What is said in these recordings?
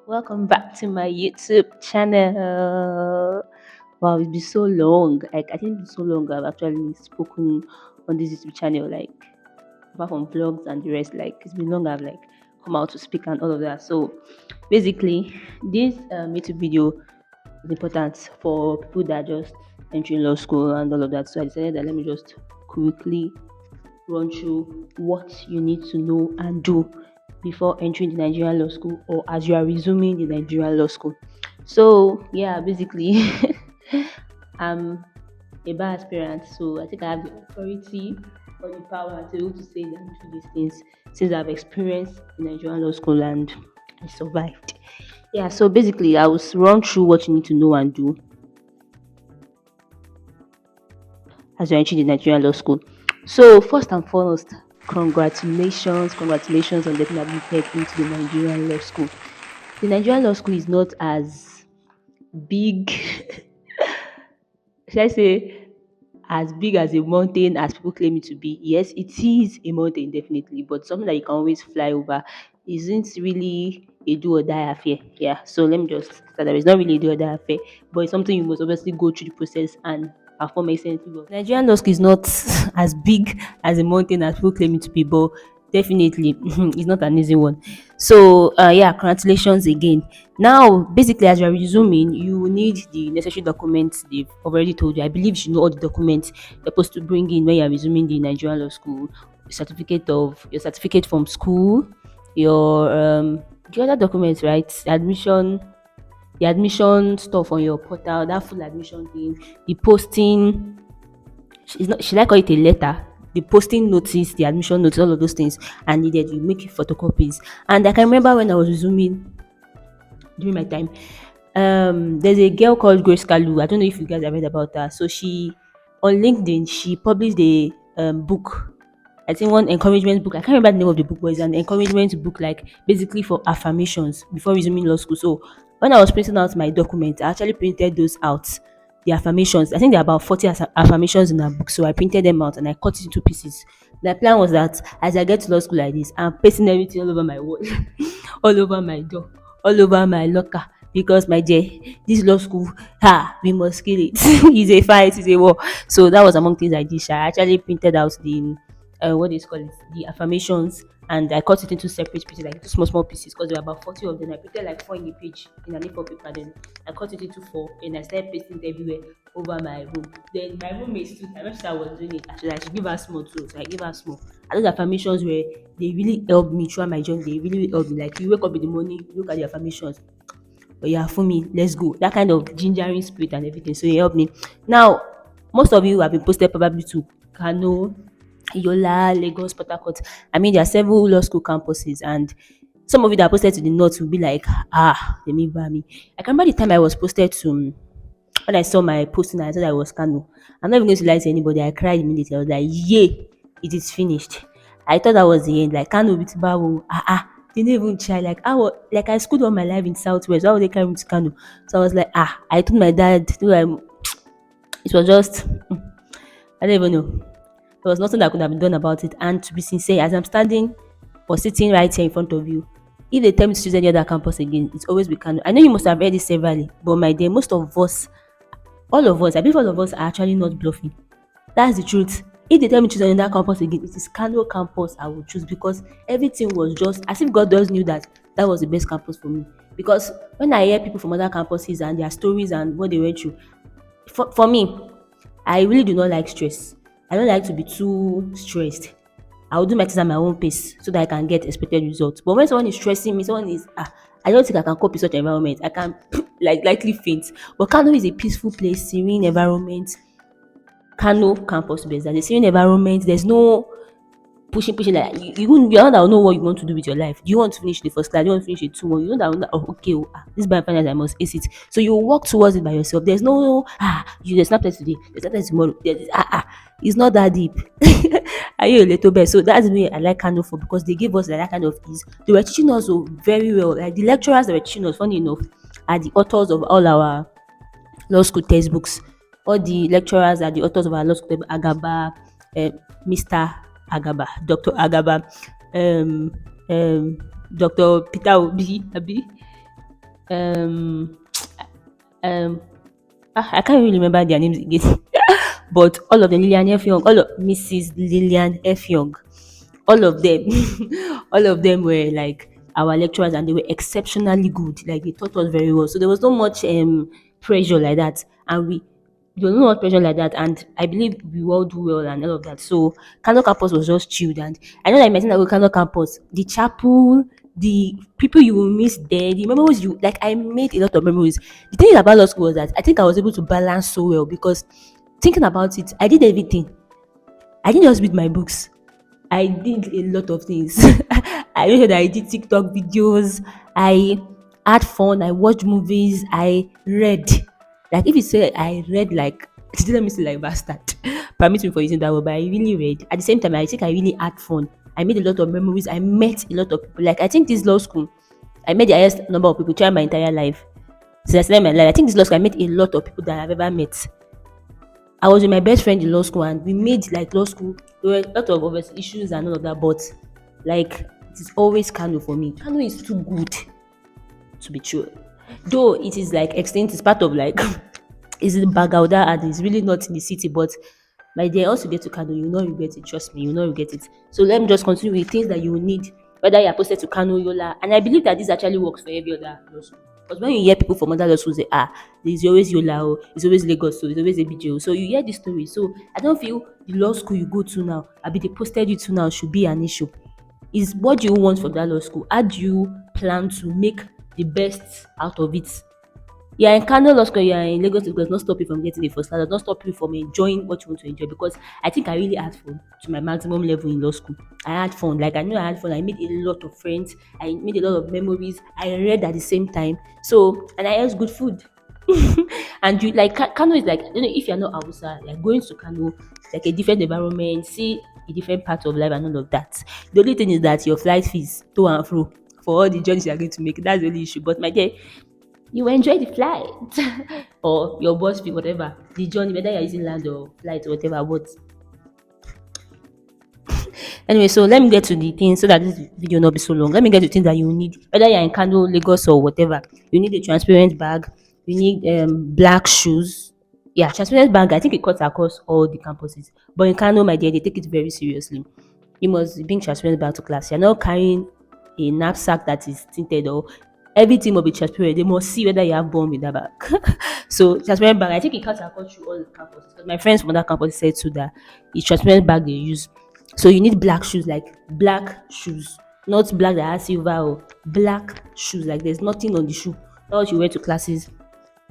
Welcome back to my YouTube channel. Wow, it's been so long. Like I think it's been so long I've actually spoken on this YouTube channel. Like apart from vlogs and the rest, like it's been long I've like come out to speak and all of that. So basically, this YouTube video is important for people that are just entering law school and all of that. So I decided that let me just quickly run through what you need to know and do before entering the Nigerian Law School or as you are resuming the Nigerian Law School. So, yeah, basically, I'm a bar aspirant, so I think I have the authority or the power to be able to say that I do these things since I've experienced the Nigerian Law School and I survived. Yeah, so basically, I will run through what you need to know and do as you're entering the Nigerian Law School. So, first and foremost, congratulations on getting admitted into the Nigerian Law School. The Nigerian Law School is not as big, should I say, as big as a mountain as people claim it to be. Yes, it is a mountain, definitely, but something that you can always fly over isn't really a do or die affair. Yeah, so let me just start that it's not really a do or die affair, but it's something you must obviously go through the process and perform extensive work. Nigerian law school is not as big as a mountain as people claim it to be, but definitely it's not an easy one. So yeah, congratulations again. Now, basically, as you're resuming, you need the necessary documents they've already told you. I believe you should know all the documents you're supposed to bring in when you're resuming the Nigerian law school. Your certificate from school, your the other documents, right? The admission stuff on your portal, that full admission thing, the posting. Should I call it a letter? The posting notice, the admission notice, all of those things are needed. You make photocopies. And I can remember when I was resuming during my time. There's a girl called Grace Kalu. I don't know if you guys have read about her. So she on LinkedIn she published a book. I think one encouragement book. I can't remember the name of the book, but it's an encouragement book, like basically for affirmations before resuming law school. So when I was printing out my documents, I actually printed those out. The affirmations. I think there are about 40 affirmations in that book. So I printed them out and I cut it into pieces. The plan was that as I get to law school like this, I'm pasting everything all over my wall, all over my door, all over my locker. Because my dear, this law school, we must kill it. It's a fight, it's a war. So that was among things I did. I actually printed out the what is called it, the affirmations, and I cut it into separate pieces, like small pieces, because there were about 40 of them. I printed like four in a page in an A4 paper, then I cut it into four, and I started pasting it everywhere over my room. Then my roommate too, I remember I was doing it. I should give her small too, so I give her small. And those affirmations were they really helped me throughout my journey. They really helped me. Like you wake up in the morning, you look at the affirmations. But yeah, for me, let's go. That kind of gingering spirit and everything. So it helped me. Now, most of you have been posted probably to Kano, Yola, Lagos, Port Harcourt. I mean, there are several law school campuses, and some of you that are posted to the north will be like, let me buy me. I can remember the time I was posted to, when I saw my posting, I thought I was Kano. I'm not even going to lie to anybody. I cried immediately. I was like, yay, it is finished. I thought that was the end. Like, Kano with Bawo, they didn't even try. Like I schooled all my life in Southwest. Why would they carry me to Kano? So I was like, I told my dad, it was just, I don't even know. There was nothing that could have been done about it. And to be sincere, as I'm standing or sitting right here in front of you, if they tell me to choose any other campus again, it's always be Kano. I know you must have heard it severally, but my dear, most of us, all of us, I believe all of us are actually not bluffing. That's the truth. If they tell me to choose another campus again, it is Kano campus I will choose, because everything was just as if God just knew that that was the best campus for me. Because when I hear people from other campuses and their stories and what they went through, for me, I really do not like stress. I don't like to be too stressed. I will do my things at my own pace so that I can get expected results. But when someone is stressing me, someone is I don't think I can cope with such environment. I can like likely faint. But Kano is a peaceful place, serene environment. Kano campus base. There's a serene environment. There's no pushing like you don't know what you want to do with your life. Do you want to finish the first class? Do you want to finish it 2 1? You know that okay, this by finance I must ace it. So you walk towards it by yourself. There's no there's not test today, there's not test tomorrow. It's not that deep. Are you a little bit? So that's the way I like Kano for, because they gave us like that kind of ease. They were teaching us very well. Like the lecturers that were teaching us, funny enough, are the authors of all our law school textbooks. All the lecturers are the authors of our law school textbook. Agaba, Mr. Agaba, Dr. Agaba, um, Dr. Peter Obi, um um I can't really remember their names again. But all of them, Lillian F. Young, all of Mrs. Lillian F. Young, all of them, all of them were like our lecturers, and they were exceptionally good. Like they taught us very well. So there was not much pressure like that, and there was not much pressure like that, and I believe we all do well and all of that. So Kano campus was just chilled, and I know that I mentioned that with Kano campus, the chapel, the people you will miss there, the memories you like. I made a lot of memories. The thing about law school was that I think I was able to balance so well because thinking about it, I did everything. I didn't just read my books. I did a lot of things. I made sure that I did TikTok videos. I had fun. I watched movies. I read. Like if you say I read like let me say like bastard. Permit me for using that word, but I really read. At the same time, I think I really had fun. I made a lot of memories. I met a lot of people. Like I think this law school, I met the highest number of people throughout my entire life. Since I started my life, I think this law school I met a lot of people that I've ever met. I was with my best friend in law school, and we made like law school. There were a lot of obvious issues and all of that, but like it is always Kano for me. Kano is too good to be true. Though it is like extinct, it's part of like is in Bagauda and it's really not in the city, but my dear, once you get to Kano, you will not regret it. Trust me, you will not regret it. So let me just continue with things that you will need, whether you are posted to Kano, Yola, and I believe that this actually works for every other law school. Because when you hear people from other law schools say, there's always Yola, it's always Lagos, so it's always ABJ. So you hear this story. So I don't feel the law school you go to now, I be they posted you to now should be an issue. Is what do you want from that law school? How do you plan to make the best out of it? You are in Kano Law School, you are in Lagos, it does not stop you from getting a first class, does not stop you from enjoying what you want to enjoy, because I think I really had fun to my maximum level in law school. I had fun, like I know I had fun. I made a lot of friends, I made a lot of memories, I read at the same time. So, and I ate good food. And you like Kano is like, I don't know if you're not Hausa, like going to Kano, like a different environment, see a different part of life and all of that. The only thing is that your flight fees to and fro for all the journeys you are going to make, that's the only issue. But my dear, you enjoy the flight or your bus fee, whatever the journey, whether you're using land or flight or whatever. But anyway, so let me get to the things so that this video will not be so long. Let me get to things that you need, whether you're in Kano, Lagos, or whatever. You need a transparent bag. You need black shoes. Yeah, transparent bag. I think it cuts across all the campuses. But in Kano, my dear, they take it very seriously. You must bring transparent bag to class. You're not carrying a knapsack that is tinted, or everything must be transparent. They must see whether you have bomb in that bag. So transparent bag, I think it cuts across through all the campuses. Because my friends from that campus said too that it's transparent bag they use. So you need black shoes, like black shoes, not black that has silver, or black shoes. Like there's nothing on the shoe. That's what you wear to classes.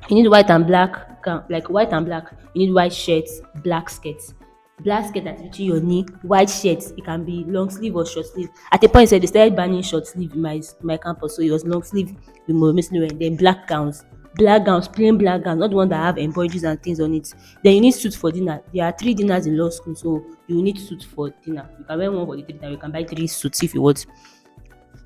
You need white and black, like white and black. You need white shirts, black skirts. Black skirt that's reaching your knee, white shirts. It can be long sleeve or short sleeve. At a point, said they started banning short sleeve in my campus, so it was long sleeve. We were mostly wearing. Then black gowns, plain black gowns, not the one that have embroideries and things on it. Then you need suits for dinner. There are 3 dinners in law school, so you need suits for dinner. You can wear one for the 3 dinner. You can buy 3 suits if you want.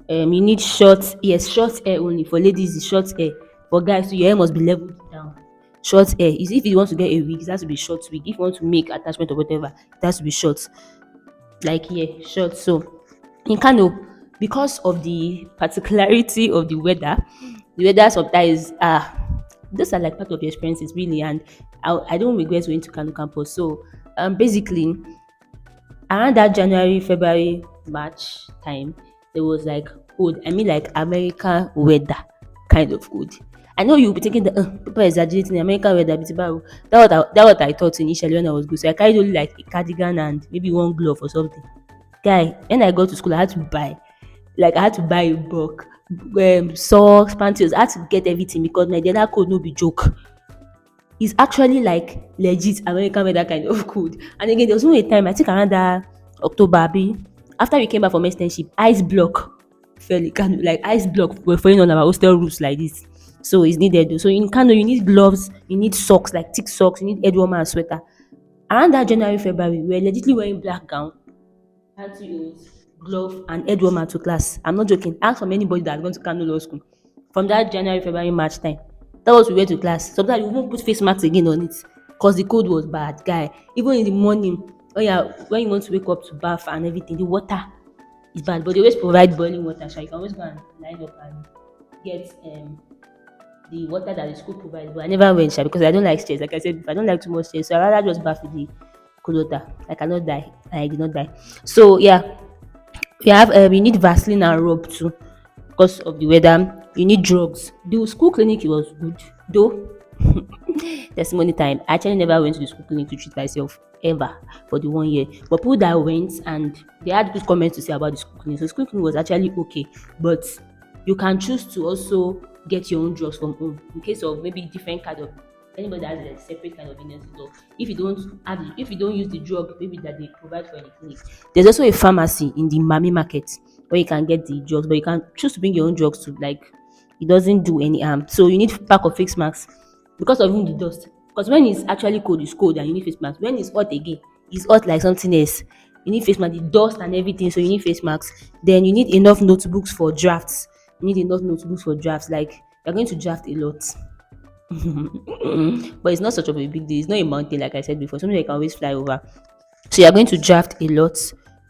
You need short, yes, short hair only. For ladies it's short hair. For guys, so your hair must be leveled down. Short hair is if you want to get a wig, it has to be short wig. If you want to make attachment or whatever, it has to be short. Like here, short. So in Kano, because of the particularity of the weather sometimes those are like part of the experiences really, and I don't regret going to Kano campus. So basically around that January, February, March time, there was like cold. I mean, like American weather kind of cold. I know you'll be thinking that people are exaggerating American weather, but that what I thought initially when I was good. So I carried only like a cardigan and maybe one glove or something. Guy, when I got to school, I had to buy a bulk, socks, panties. I had to get everything because my other code no be joke. It's actually like legit American weather kind of cold. And again, there was only a time, I think around that October, after we came back from externship, ice block fell in Kano, like ice block were falling on our hostel roofs like this. So it's needed though. So in Kano, you need gloves, you need socks, like thick socks, you need head warmer and sweater. Around that January, February, we were legitimately wearing black gown, pantyhose, glove, and head warmer to class. I'm not joking. Ask from anybody that has gone to Kano Law School. From that January, February, March time. That was we went to class. Sometimes we won't put face masks again on it because the cold was bad, guy. Even in the morning, when you want to wake up to bath and everything, the water is bad. But they always provide boiling water, so you can always go and line up and get the water that the school provides, but I never went sha because I don't like stress. Like I said, if I don't like too much stress, so I rather just bath with the cold water. I cannot die. I did not die. So yeah, we need Vaseline and rub too because of the weather. You need drugs. The school clinic was good though. Testimony time. I actually never went to the school clinic to treat myself ever for the 1 year. But people that went and they had good comments to say about the school clinic. So the school clinic was actually okay. But you can choose to also get your own drugs from home in case of maybe different kind of anybody that has a separate kind of illness. So if you don't use the drug maybe that they provide for in the clinic, there's also a pharmacy in the Mami market where you can get the drugs, but you can choose to bring your own drugs to like it doesn't do any harm. So you need pack of face masks because of even the dust. Because when it's actually cold, it's cold and you need face mask. When it's hot again, it's hot like something else. You need face mask, the dust and everything, so you need face masks. Then you need enough notebooks for drafts. You need enough notebooks for drafts. Like you're going to draft a lot. But it's not such of a big deal. It's not a mountain, like I said before, something you can always fly over. So you're going to draft a lot.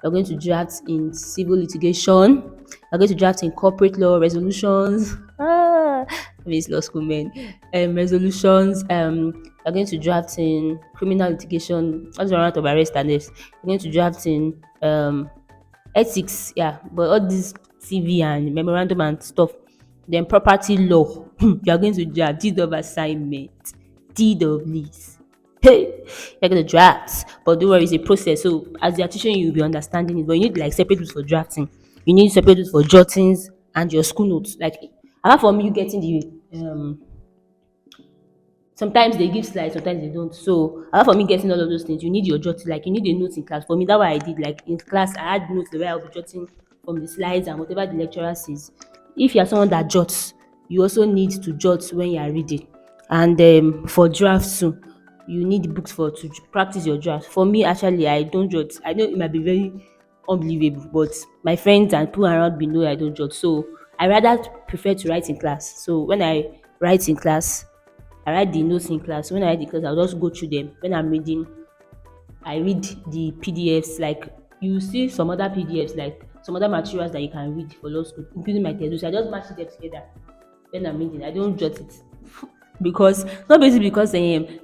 You're going to draft in civil litigation. You're going to draft in corporate law resolutions. I mean, it's law school, man. Resolutions. You're going to draft in criminal litigation. What's the warrant of arrest and this? You're going to draft in ethics, yeah. But all this CV and memorandum and stuff. Then property law. You are going to draft deed of assignment, deed of lease. Hey, you're gonna draft, but don't worry, it's a process. So as they are teaching you, you'll be understanding it. But you need like separate books for drafting. You need separate books for jottings and your school notes. Like apart from you getting the sometimes they give slides, sometimes they don't. So apart from me getting all of those things, you need your jotting, like you need a notes in class. For me, that's what I did. Like in class, I had notes the way I'll be jotting from the slides and whatever the lecturer says. If you're someone that jots, you also need to jot when you are reading. And for drafts too, you need books for to practice your draft. For me, actually, I don't jot. I know it might be very unbelievable, but my friends and people around me know I don't jot. So I rather prefer to write in class. So when I write in class, I write the notes in class. When I write the class, I'll just go through them. When I'm reading, I read the PDFs. Like you see some other PDFs, like some other materials that you can read for law school, including my textbooks. I just match them together when I'm reading. I don't jot it because not basically because I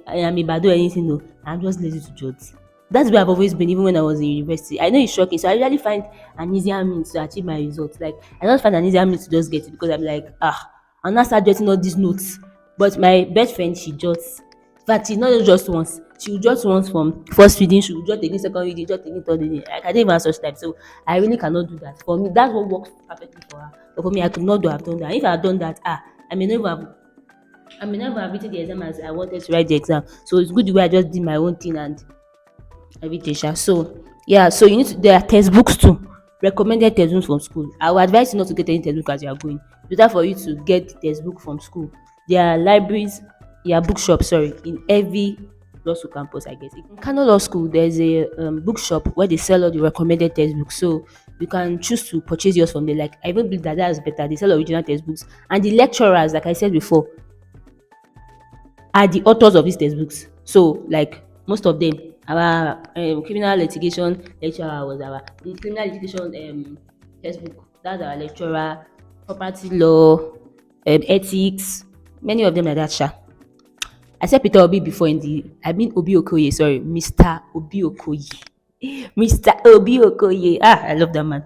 am a bad or anything. No, I'm just lazy to jot. That's where I've always been, even when I was in university. I know it's shocking, so I usually find an easier means to achieve my results. Like I don't find an easier means to just get it because I'm like, I'll not start jotting all these notes. But my best friend, she jots. In fact, she not just once. She will jot once from first reading, she will jot again second reading, jot again third reading. Like, I don't even have such time. So I really cannot do that. For me, that's what works perfectly for her. But for me, I could not do have done that. If I had done that, I may never have written the exam as I wanted to write the exam. So it's good the way I just did my own thing and everything. Sha. So yeah, so you need to, there are textbooks too. Recommended textbooks from school. I would advise you not to get any textbook as you are going. It's better for you to get textbook from school. There are libraries, yeah, bookshop, sorry, in every law school campus, I guess. In Kano Law School, there's a bookshop where they sell all the recommended textbooks. So you can choose to purchase yours from there. Like I even believe that that's better. They sell original textbooks. And the lecturers, like I said before, are the authors of these textbooks. So, like most of them, our criminal litigation lecturer was our the criminal litigation textbook. That's our lecturer. Property law, ethics, many of them like that. Sha. I said Peter Obi before in the. I mean Obi Okoye. Sorry, Mr. Obi Okoye. Mr. Obi Okoye. I love that man.